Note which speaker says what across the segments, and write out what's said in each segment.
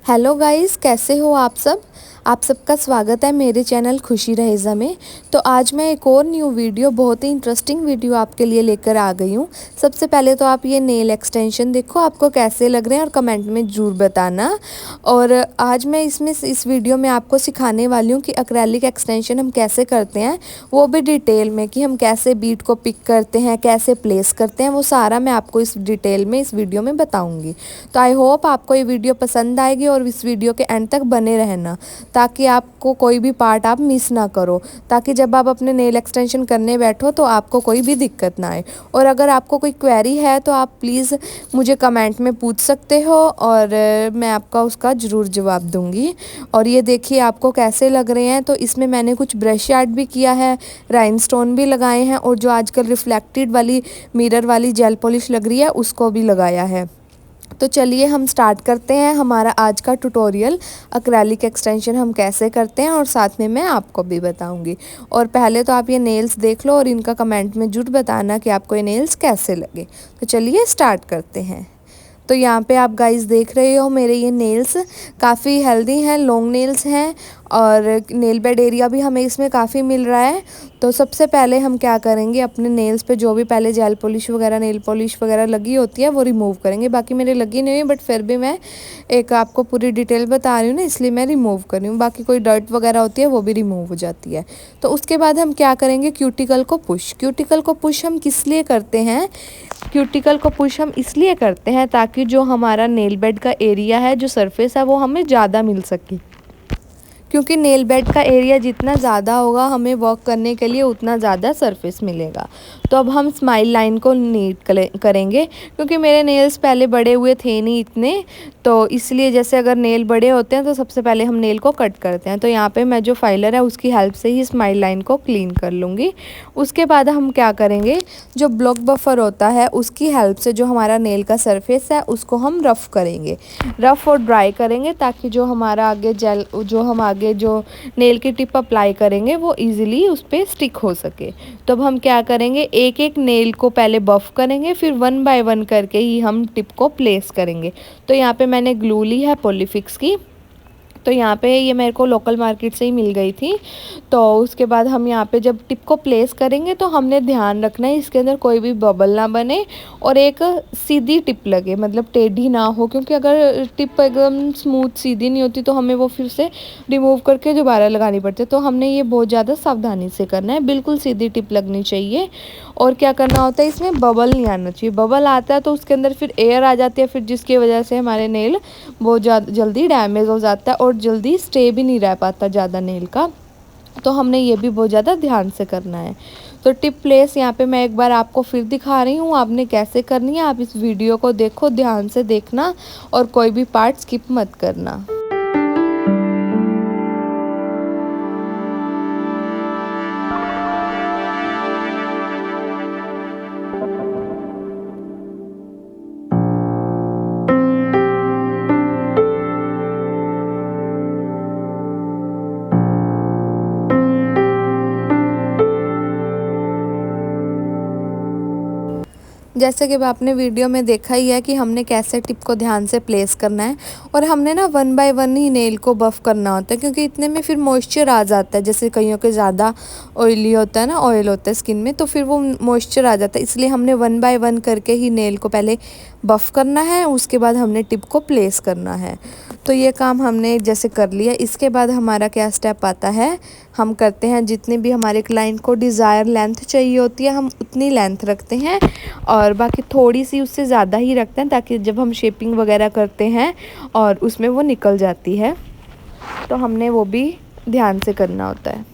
Speaker 1: Hello guys, कैसे हो आप सब। आप सबका स्वागत है मेरे चैनल खुशी रहेज़ा में। तो आज मैं एक और न्यू वीडियो, बहुत ही इंटरेस्टिंग वीडियो आपके लिए लेकर आ गई हूँ। सबसे पहले तो आप ये नेल एक्सटेंशन देखो, आपको कैसे लग रहे हैं और कमेंट में ज़रूर बताना। और आज मैं इस वीडियो में आपको सिखाने वाली हूँ कि एक्रेलिक एक्सटेंशन हम कैसे करते हैं, वो भी डिटेल में, कि हम कैसे बीट को पिक करते हैं, कैसे प्लेस करते हैं, वो सारा मैं आपको इस डिटेल में इस वीडियो में बताऊँगी। तो आई होप आपको ये वीडियो पसंद आएगी और इस वीडियो के एंड तक बने रहना, ताकि आपको कोई भी पार्ट आप मिस ना करो, ताकि जब आप अपने नेल एक्सटेंशन करने बैठो तो आपको कोई भी दिक्कत ना आए। और अगर आपको कोई क्वेरी है तो आप प्लीज़ मुझे कमेंट में पूछ सकते हो और मैं आपका उसका ज़रूर जवाब दूंगी। और ये देखिए आपको कैसे लग रहे हैं। तो इसमें मैंने कुछ ब्रश आर्ट भी किया है, राइनस्टोन भी लगाए हैं, और जो आजकल रिफ्लेक्टेड वाली मिरर वाली जेल पॉलिश लग रही है उसको भी लगाया है। तो चलिए हम स्टार्ट करते हैं हमारा आज का ट्यूटोरियल, एक्रेलिक एक्सटेंशन हम कैसे करते हैं, और साथ में मैं आपको भी बताऊंगी। और पहले तो आप ये नेल्स देख लो और इनका कमेंट में ज़रूर बताना कि आपको ये नेल्स कैसे लगे। तो चलिए स्टार्ट करते हैं। तो यहाँ पे आप गाइस देख रहे हो मेरे ये नेल्स काफ़ी हेल्दी हैं, लॉन्ग नेल्स हैं, और नेल बेड एरिया भी हमें इसमें काफ़ी मिल रहा है। तो सबसे पहले हम क्या करेंगे, अपने नेल्स पे जो भी पहले जेल पॉलिश वगैरह, नेल पॉलिश वगैरह लगी होती है वो रिमूव करेंगे। बाकी मेरे लगी नहीं हुई, बट फिर भी मैं एक आपको पूरी डिटेल बता रही हूँ ना, इसलिए मैं रिमूव कर रही हूँ। बाकी कोई डर्ट वगैरह होती है वो भी रिमूव हो जाती है। तो उसके बाद हम क्या करेंगे, क्यूटिकल को पुश। क्यूटिकल को पुश हम किस लिए करते हैं, क्यूटिकल को पुश हम इसलिए करते हैं ताकि जो हमारा नेल बेड का एरिया है, जो सरफेस है, वो हमें ज़्यादा मिल सके। क्योंकि नेल बेड का एरिया जितना ज़्यादा होगा, हमें वर्क करने के लिए उतना ज़्यादा सरफेस मिलेगा। तो अब हम स्माइल लाइन को नीट करेंगे, क्योंकि मेरे नेल्स पहले बड़े हुए थे नहीं इतने, तो इसलिए जैसे अगर नेल बड़े होते हैं तो सबसे पहले हम नेल को कट करते हैं। तो यहाँ पे मैं जो फाइलर है उसकी हेल्प से ही स्माइल लाइन को क्लीन कर लूँगी। उसके बाद हम क्या करेंगे, जो ब्लॉक बफर होता है उसकी हेल्प से जो हमारा नेल का सरफेस है उसको हम रफ़ करेंगे, रफ़ और ड्राई करेंगे, ताकि जो हमारा आगे जेल, जो हम आगे जो नेल की टिप अप्लाई करेंगे वो इजीली उस पर स्टिक हो सके। तो अब हम क्या करेंगे, एक एक नेल को पहले बफ़ करेंगे, फिर वन बाय वन करके ही हम टिप को प्लेस करेंगे। तो यहाँ पे मैंने ग्लू ली है पॉलीफिक्स की, तो यहाँ पे ये मेरे को लोकल मार्केट से ही मिल गई थी। तो उसके बाद हम यहाँ पे जब टिप को प्लेस करेंगे तो हमने ध्यान रखना है इसके अंदर कोई भी बबल ना बने और एक सीधी टिप लगे, मतलब टेढ़ी ना हो, क्योंकि अगर टिप एकदम स्मूथ सीधी नहीं होती तो हमें वो फिर से रिमूव करके दोबारा लगानी पड़ती है। तो हमने ये बहुत ज़्यादा सावधानी से करना है, बिल्कुल सीधी टिप लगनी चाहिए। और क्या करना होता है, इसमें बबल नहीं आना चाहिए। बबल आता है तो उसके अंदर फिर एयर आ जाती है, फिर जिसकी वजह से हमारे नेल बहुत ज़्यादा जल्दी डैमेज हो जाता है और जल्दी स्टे भी नहीं रह पाता ज़्यादा नेल का। तो हमने ये भी बहुत ज़्यादा ध्यान से करना है। तो टिप प्लेस यहाँ पे मैं एक बार आपको फिर दिखा रही हूँ, आपने कैसे करनी है। आप इस वीडियो को देखो, ध्यान से देखना और कोई भी पार्ट स्किप मत करना। जैसे कि अब आपने वीडियो में देखा ही है कि हमने कैसे टिप को ध्यान से प्लेस करना है, और हमने ना one by one he nail को बफ़ करना होता है, क्योंकि इतने में फिर मॉइस्चर आ जाता है। जैसे कईयों के ज़्यादा ऑयली होता है ना, ऑयल होता है स्किन में, तो फिर वो मॉइस्चर आ जाता है। इसलिए हमने वन बाय वन करके ही नेल को पहले बफ़ करना है, उसके बाद हमने टिप को प्लेस करना है। तो ये काम हमने जैसे कर लिया। इसके बाद हमारा क्या स्टेप आता है, हम करते हैं जितनी भी हमारे क्लाइंट को डिज़ायर लेंथ चाहिए होती है हम उतनी लेंथ रखते हैं, और बाकी थोड़ी सी उससे ज़्यादा ही रखते हैं, ताकि जब हम शेपिंग वगैरह करते हैं और उसमें वो निकल जाती है। तो हमने वो भी ध्यान से करना होता है।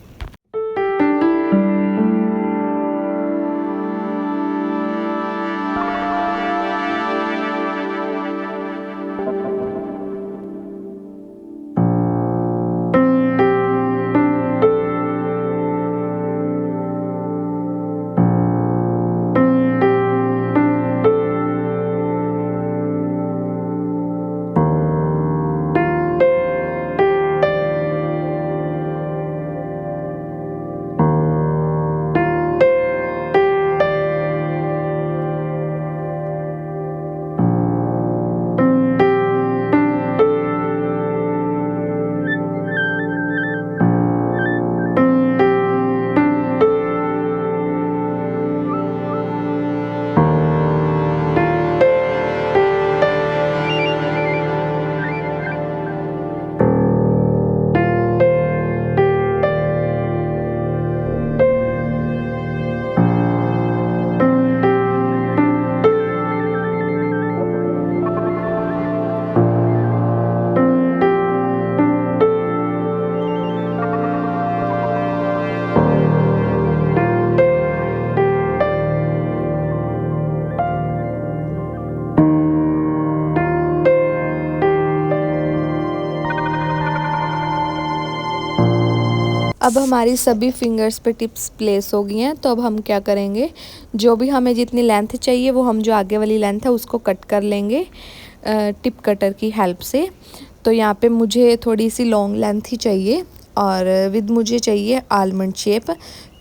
Speaker 1: अब हमारी सभी फिंगर्स पे टिप्स प्लेस हो गई हैं। तो अब हम क्या करेंगे, जो भी हमें जितनी लेंथ चाहिए वो हम जो आगे वाली लेंथ है उसको कट कर लेंगे टिप कटर की हेल्प से। तो यहाँ पे मुझे थोड़ी सी लॉन्ग लेंथ ही चाहिए और विद मुझे चाहिए आलमंड शेप।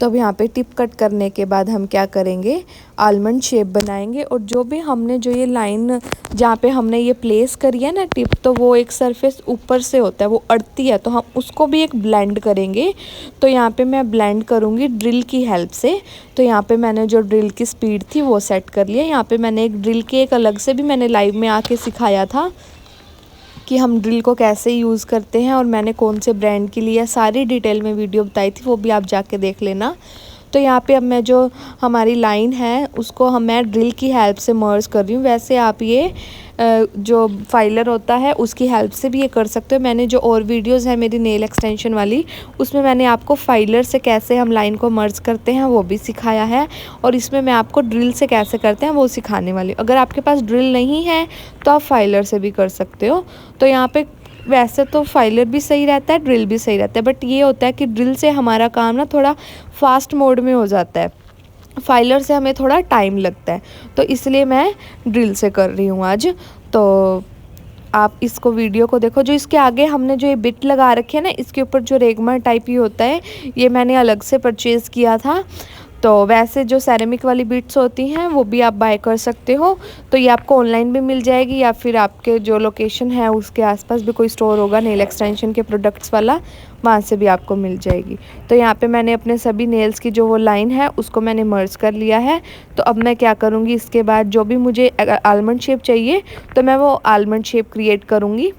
Speaker 1: तो अब यहाँ पे टिप कट करने के बाद हम क्या करेंगे, आलमंड शेप बनाएंगे। और जो भी हमने जो ये लाइन जहाँ पे हमने ये प्लेस करी है ना टिप, तो वो एक सरफेस ऊपर से होता है, वो अड़ती है, तो हम उसको भी एक ब्लेंड करेंगे। तो यहाँ पे मैं ब्लेंड करूँगी ड्रिल की हेल्प से। तो यहाँ पे मैंने जो ड्रिल की स्पीड थी वो सेट कर लिया। यहाँ पे मैंने एक ड्रिल के एक अलग से भी मैंने लाइव में आके सिखाया था कि हम ड्रिल को कैसे यूज़ करते हैं और मैंने कौन से ब्रांड की लिया, सारी डिटेल में वीडियो बताई थी, वो भी आप जाके देख लेना। तो यहाँ पे अब मैं जो हमारी लाइन है उसको मैं ड्रिल की हेल्प से मर्ज कर रही हूँ। वैसे आप ये जो फाइलर होता है उसकी हेल्प से भी ये कर सकते हो। मैंने जो और वीडियोस है मेरी नेल एक्सटेंशन वाली, उसमें मैंने आपको फाइलर से कैसे हम लाइन को मर्ज करते हैं वो भी सिखाया है, और इसमें मैं आपको ड्रिल से कैसे करते हैं वो सिखाने वाली हूँ। अगर आपके पास ड्रिल नहीं है तो आप फाइलर से भी कर सकते हो। तो यहाँ पे वैसे तो फाइलर भी सही रहता है, ड्रिल भी सही रहता है, बट ये होता है कि ड्रिल से हमारा काम ना थोड़ा फास्ट मोड में हो जाता है, फाइलर से हमें थोड़ा टाइम लगता है, तो इसलिए मैं ड्रिल से कर रही हूँ आज। तो आप इसको वीडियो को देखो। जो इसके आगे हमने जो ये बिट लगा रखी है ना, इसके ऊपर जो रेगमा टाइप ही होता है, ये मैंने अलग से परचेज़ किया था। तो वैसे जो सेरेमिक वाली बिट्स होती हैं वो भी आप बाय कर सकते हो। तो ये आपको ऑनलाइन भी मिल जाएगी, या फिर आपके जो लोकेशन है उसके आसपास भी कोई स्टोर होगा नेल एक्सटेंशन के प्रोडक्ट्स वाला, वहाँ से भी आपको मिल जाएगी। तो यहाँ पे मैंने अपने सभी नेल्स की जो वो लाइन है उसको मैंने मर्ज कर लिया है। तो अब मैं क्या करूँगी, इसके बाद जो भी मुझे आलमंड शेप चाहिए तो मैं वो आलमंड शेप क्रिएट करूँगी।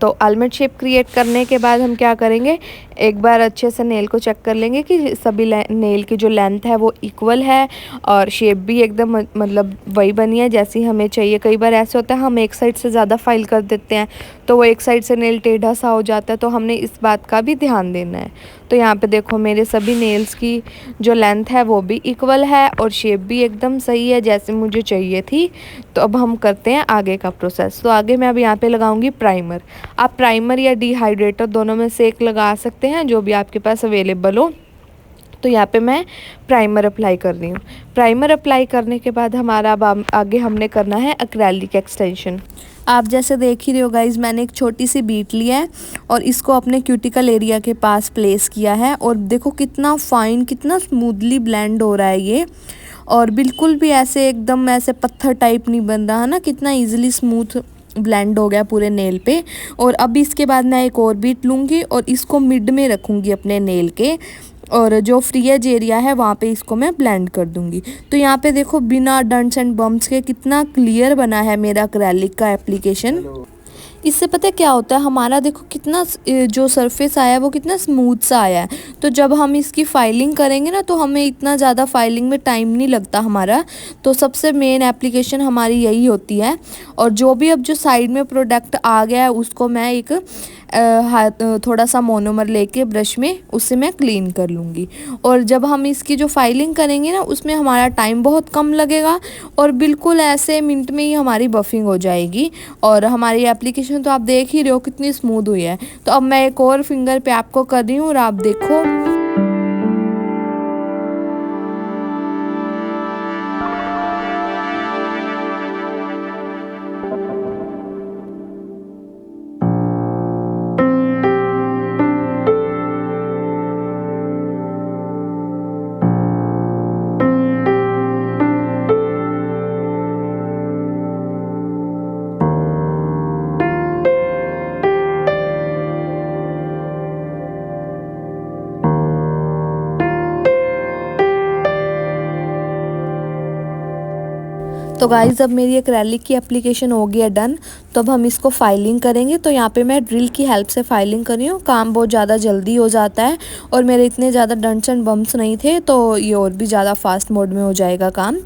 Speaker 1: तो आलमंड शेप क्रिएट करने के बाद हम क्या करेंगे, एक बार अच्छे से नेल को चेक कर लेंगे कि सभी नेल की जो लेंथ है वो इक्वल है और शेप भी एकदम मतलब वही बनी है जैसी हमें चाहिए। कई बार ऐसे होता है हम एक साइड से ज़्यादा फाइल कर देते हैं तो वो एक साइड से नेल टेढ़ा सा हो जाता है, तो हमने इस बात का भी ध्यान देना है। तो यहाँ पे देखो मेरे सभी नेल्स की जो लेंथ है वो भी इक्वल है और शेप भी एकदम सही है जैसे मुझे चाहिए थी। तो अब हम करते हैं आगे का प्रोसेस। तो आगे मैं अब यहाँ पे लगाऊंगी प्राइमर। आप प्राइमर या डिहाइड्रेटर दोनों में से एक लगा सकते हैं, जो भी आपके पास अवेलेबल हो। तो यहाँ पे मैं प्राइमर अप्लाई कर रही हूँ। प्राइमर अप्लाई करने के बाद हमारा अब आगे हमने करना है एक्रेलिक एक्सटेंशन। आप जैसे देख ही रहे हो गाइज, मैंने एक छोटी सी बीट लिया है और इसको अपने क्यूटिकल एरिया के पास प्लेस किया है, और देखो कितना फाइन, कितना स्मूथली ब्लेंड हो रहा है ये, और बिल्कुल भी ऐसे एकदम ऐसे पत्थर टाइप नहीं बन रहा है ना, कितना इजीली स्मूथ ब्लेंड हो गया पूरे नेल पे। और अब इसके बाद मैं एक और बीट लूँगी और इसको मिड में रखूँगी अपने नेल के, और जो फ्री एज एरिया है वहाँ पे इसको मैं ब्लेंड कर दूँगी। तो यहाँ पे देखो बिना डंट्स एंड बम्प्स के कितना क्लियर बना है मेरा एक्रेलिक का एप्लीकेशन। इससे पता है क्या होता है, हमारा देखो कितना जो सरफेस आया है वो कितना स्मूथ सा आया है। तो जब हम इसकी फाइलिंग करेंगे ना तो हमें इतना ज़्यादा फाइलिंग में टाइम नहीं लगता हमारा। तो सबसे मेन एप्लीकेशन हमारी यही होती है। और जो भी अब जो साइड में प्रोडक्ट आ गया है उसको मैं एक थोड़ा सा मोनोमर लेके ब्रश में उससे मैं क्लीन कर लूँगी। और जब हम इसकी जो फाइलिंग करेंगे ना उसमें हमारा टाइम बहुत कम लगेगा और बिल्कुल ऐसे मिनट में ही हमारी बफिंग हो जाएगी। और हमारी एप्लीकेशन तो आप देख ही रहे हो कितनी स्मूथ हुई है। तो अब मैं एक और फिंगर पे आपको कर रही हूँ और आप देखो। तो गाइज़ अब मेरी एक्रेलिक की एप्लीकेशन हो गई है डन। तो अब हम इसको फाइलिंग करेंगे। तो यहाँ पे मैं ड्रिल की हेल्प से फाइलिंग कर रही हूँ, काम बहुत ज़्यादा जल्दी हो जाता है और मेरे इतने ज़्यादा डंट्स एंड बम्प्स नहीं थे, तो ये और भी ज़्यादा फास्ट मोड में हो जाएगा काम।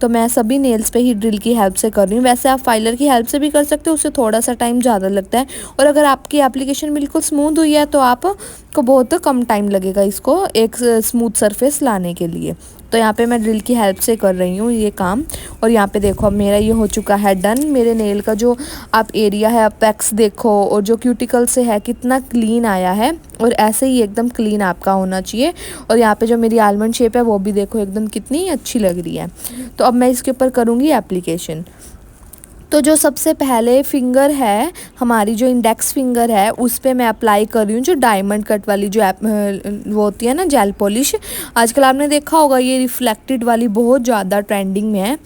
Speaker 1: तो मैं सभी नेल्स पे ही ड्रिल की हेल्प से कर रही हूँ। वैसे आप फाइलर की हेल्प से भी कर सकते हो, उससे थोड़ा सा टाइम ज़्यादा लगता है। और अगर आपकी एप्लीकेशन बिल्कुल स्मूथ हुई है तो आपको बहुत कम टाइम लगेगा इसको एक स्मूथ सरफेस लाने के लिए। तो यहाँ पे मैं ड्रिल की हेल्प से कर रही हूँ ये काम। और यहाँ पे देखो अब मेरा ये हो चुका है डन। मेरे नेल का जो आप एरिया है अपेक्स देखो और जो क्यूटिकल से है कितना क्लीन आया है, और ऐसे ही एकदम क्लीन आपका होना चाहिए। और यहाँ पे जो मेरी आलमंड शेप है वो भी देखो एकदम कितनी अच्छी लग रही है। तो अब मैं इसके ऊपर करूँगी एप्लीकेशन। तो जो सबसे पहले फिंगर है हमारी, जो इंडेक्स फिंगर है, उस पे मैं अप्लाई कर रही हूँ जो डायमंड कट वाली जो वो होती है ना जेल पॉलिश। आजकल आपने देखा होगा ये रिफ्लेक्टेड वाली बहुत ज़्यादा ट्रेंडिंग में है।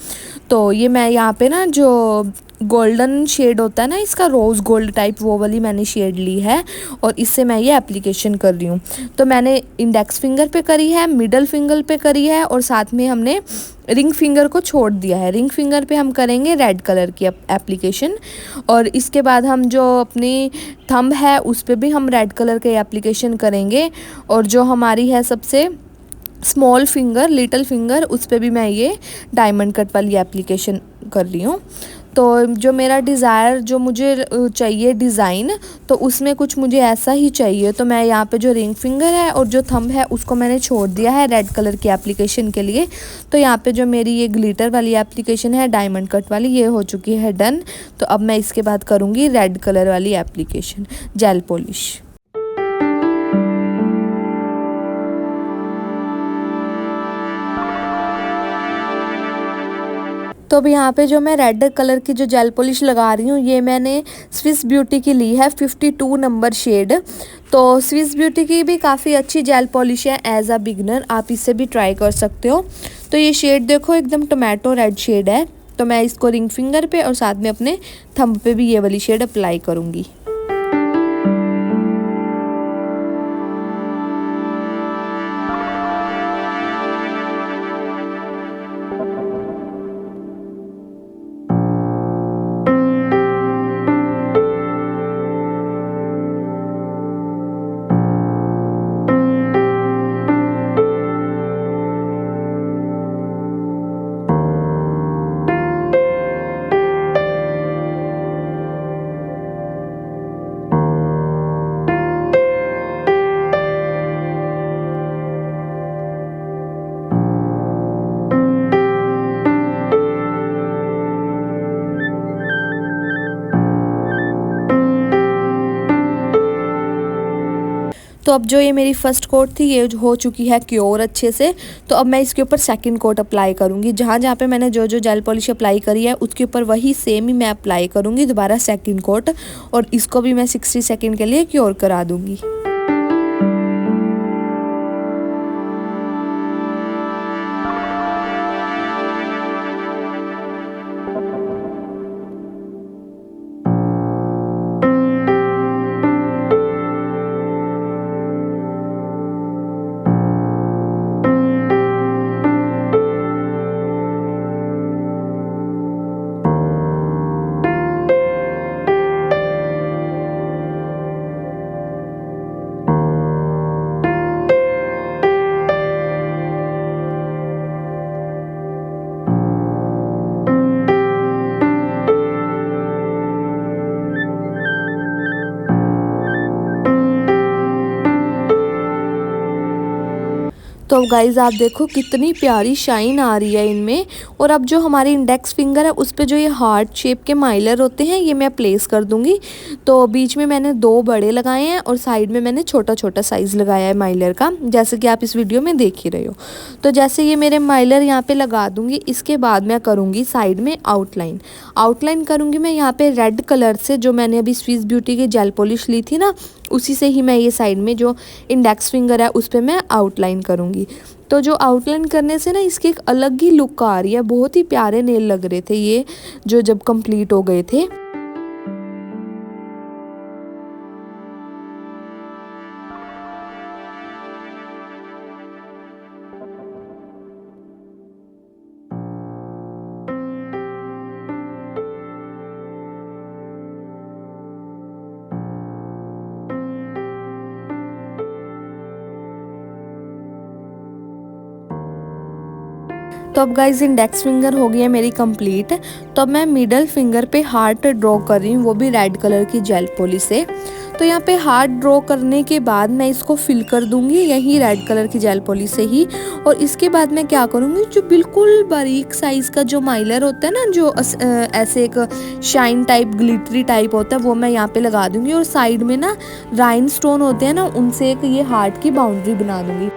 Speaker 1: तो ये मैं यहाँ पे ना जो गोल्डन शेड होता है ना इसका, रोज़ गोल्ड टाइप, वो वाली मैंने शेड ली है और इससे मैं ये एप्लीकेशन कर रही हूँ। तो मैंने इंडेक्स फिंगर पे करी है, मिडल फिंगर पे करी है और साथ में हमने रिंग फिंगर को छोड़ दिया है। रिंग फिंगर पे हम करेंगे रेड कलर की एप्लीकेशन, और इसके बाद हम जो अपनी थंब है उस पे भी हम रेड कलर के एप्लीकेशन करेंगे। और जो हमारी है सबसे स्मॉल फिंगर, लिटिल फिंगर, उस पे भी मैं ये डायमंड कट वाली एप्लीकेशन कर रही हूँ। तो जो मेरा डिज़ायर, जो मुझे चाहिए डिज़ाइन, तो उसमें कुछ मुझे ऐसा ही चाहिए। तो मैं यहाँ पे जो रिंग फिंगर है और जो थंब है उसको मैंने छोड़ दिया है रेड कलर की एप्लीकेशन के लिए। तो यहाँ पे जो मेरी ये ग्लिटर वाली एप्लीकेशन है डायमंड कट वाली, ये हो चुकी है डन। तो अब मैं इसके बाद करूँगी रेड कलर वाली एप्लीकेशन जेल पॉलिश। तो अब यहाँ पे जो मैं रेड कलर की जो जेल पॉलिश लगा रही हूँ ये मैंने स्विस ब्यूटी की ली है 52 नंबर शेड। तो स्विस ब्यूटी की भी काफ़ी अच्छी जेल पॉलिश है, एज अ बिगनर आप इससे भी ट्राई कर सकते हो। तो ये शेड देखो एकदम टोमेटो रेड शेड है। तो मैं इसको रिंग फिंगर पे और साथ में अपने थंब पे भी ये वाली शेड अप्लाई करूँगी। तो अब जो ये मेरी फर्स्ट कोट थी ये हो चुकी है क्योर अच्छे से। तो अब मैं इसके ऊपर सेकंड कोट अप्लाई करूँगी। जहाँ जहाँ पे मैंने जो जो जेल पॉलिश अप्लाई करी है उसके ऊपर वही सेम ही मैं अप्लाई करूँगी दोबारा सेकंड कोट, और इसको भी मैं 60 सेकंड के लिए क्योर करा दूँगी। तो अब गाइज आप देखो कितनी प्यारी शाइन आ रही है इनमें। और अब जो हमारी इंडेक्स फिंगर है उस पे जो ये हार्ट शेप के माइलर होते हैं ये मैं प्लेस कर दूंगी। तो बीच में मैंने 2 बड़े लगाए हैं और साइड में मैंने छोटा छोटा साइज़ लगाया है माइलर का, जैसे कि आप इस वीडियो में देख ही रहे हो। तो जैसे ये मेरे माइलर यहाँ पे लगा दूंगी, इसके बाद मैं करूँगी साइड में आउटलाइन। आउटलाइन करूँगी मैं यहाँ पे रेड कलर से, जो मैंने अभी स्विस ब्यूटी की जेल पॉलिश ली थी ना, उसी से ही मैं ये साइड में जो इंडेक्स फिंगर है उस पर मैं आउटलाइन करूँगी। तो जो आउटलाइन करने से ना इसकी एक अलग ही लुक आ रही है, बहुत ही प्यारे नेल लग रहे थे ये जो जब कंप्लीट हो गए थे। तो अब गाइज इंडेक्स फिंगर हो गई है मेरी कंप्लीट। तो अब मैं मिडल फिंगर पे हार्ट ड्रॉ कर रही हूँ, वो भी रेड कलर की जेल पॉलिश से। तो यहाँ पे हार्ट ड्रॉ करने के बाद मैं इसको फिल कर दूंगी यही रेड कलर की जेल पॉलिश से ही। और इसके बाद मैं क्या करूँगी, जो बिल्कुल बारीक साइज़ का जो माइलर होता है ना, जो ऐसे एक शाइन टाइप ग्लिटरी टाइप होता है, वो मैं यहाँ पे लगा दूंगी। और साइड में ना राइनस्टोन होते हैं ना, उनसे एक ये हार्ट की बाउंड्री बना दूंगी।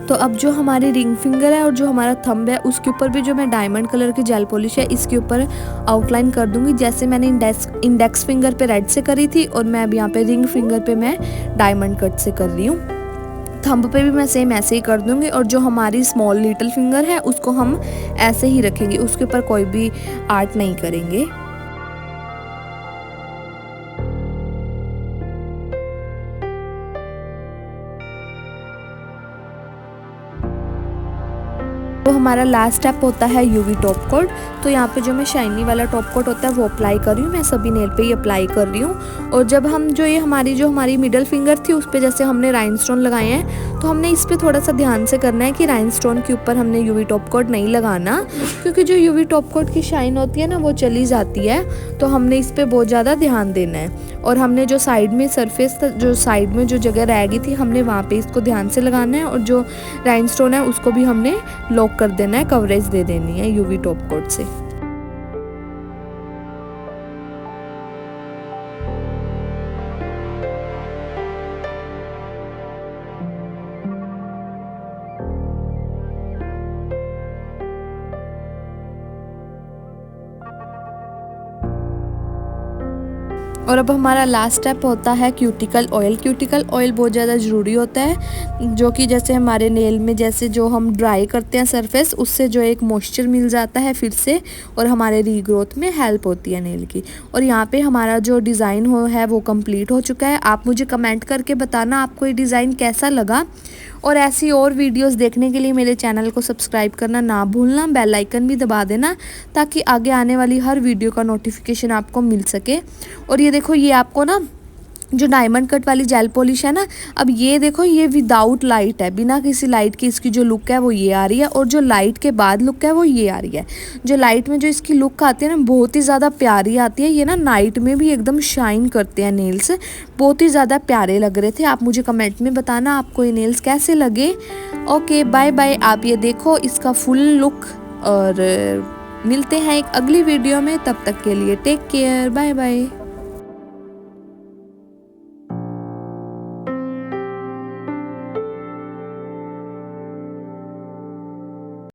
Speaker 1: तो अब जो हमारी रिंग फिंगर है और जो हमारा थंब है, उसके ऊपर भी जो मैं डायमंड कलर की जेल पॉलिश है इसके ऊपर आउटलाइन कर दूंगी, जैसे मैंने इंडेक्स फिंगर पे रेड से करी थी। और मैं अब यहाँ पे रिंग फिंगर पे मैं डायमंड कट से कर रही हूँ। थंब पे भी मैं सेम ऐसे ही कर दूंगी। और जो हमारी स्मॉल लिटिल फिंगर है उसको हम ऐसे ही रखेंगे, उसके ऊपर कोई भी आर्ट नहीं करेंगे। तो हमारा लास्ट स्टेप होता है यूवी टॉप कोट। तो यहाँ पे जो मैं शाइनी वाला टॉप कोट होता है वो अप्लाई कर रही हूँ। मैं सभी नेल पे ही अप्लाई कर रही हूँ। और जब हम जो हमारी मिडल फिंगर थी उस पर जैसे हमने राइनस्टोन लगाए हैं, तो हमने इस पर थोड़ा सा ध्यान से करना है कि राइनस्टोन के ऊपर हमने यूवी टॉप कोट नहीं लगाना, क्योंकि जो यूवी टॉप कोट की शाइन होती है ना वो चली जाती है। तो हमने इस पर बहुत ज़्यादा ध्यान देना है। और हमने जो साइड में सरफेस, जो साइड में जो जगह रह गई थी, हमने वहाँ पे इसको ध्यान से लगाना है। और जो राइनस्टोन है उसको भी हमने लॉक कर देना है, कवरेज दे देनी है यूवी टॉप कोट से। और अब हमारा लास्ट स्टेप होता है क्यूटिकल ऑयल। क्यूटिकल ऑयल बहुत ज़्यादा ज़रूरी होता है, जो कि जैसे हमारे नेल में जैसे जो हम ड्राई करते हैं सरफेस, उससे जो एक मॉइस्चर मिल जाता है फिर से, और हमारे रीग्रोथ में हेल्प होती है नेल की। और यहाँ पे हमारा जो डिज़ाइन है वो कंप्लीट हो चुका है। आप मुझे कमेंट करके बताना आपको ये डिज़ाइन कैसा लगा। और ऐसी और वीडियोस देखने के लिए मेरे चैनल को सब्सक्राइब करना ना भूलना, बेल आइकन भी दबा देना, ताकि आगे आने वाली हर वीडियो का नोटिफिकेशन आपको मिल सके। और ये देखो, ये आपको ना जो डायमंड कट वाली जेल पॉलिश है ना, अब ये देखो, ये विदाउट लाइट है, बिना किसी लाइट की इसकी जो लुक है वो ये आ रही है। और जो लाइट के बाद लुक है वो ये आ रही है। जो लाइट में जो इसकी लुक आती है ना, बहुत ही ज़्यादा प्यारी आती है। ये ना नाइट में भी एकदम शाइन करते हैं नेल्स, बहुत ही ज़्यादा प्यारे लग रहे थे। आप मुझे कमेंट में बताना आपको ये नेल्स कैसे लगे। Okay, bye bye. आप ये देखो इसका फुल लुक, और मिलते हैं एक अगली वीडियो में। तब तक के लिए टेक केयर, बाय बाय।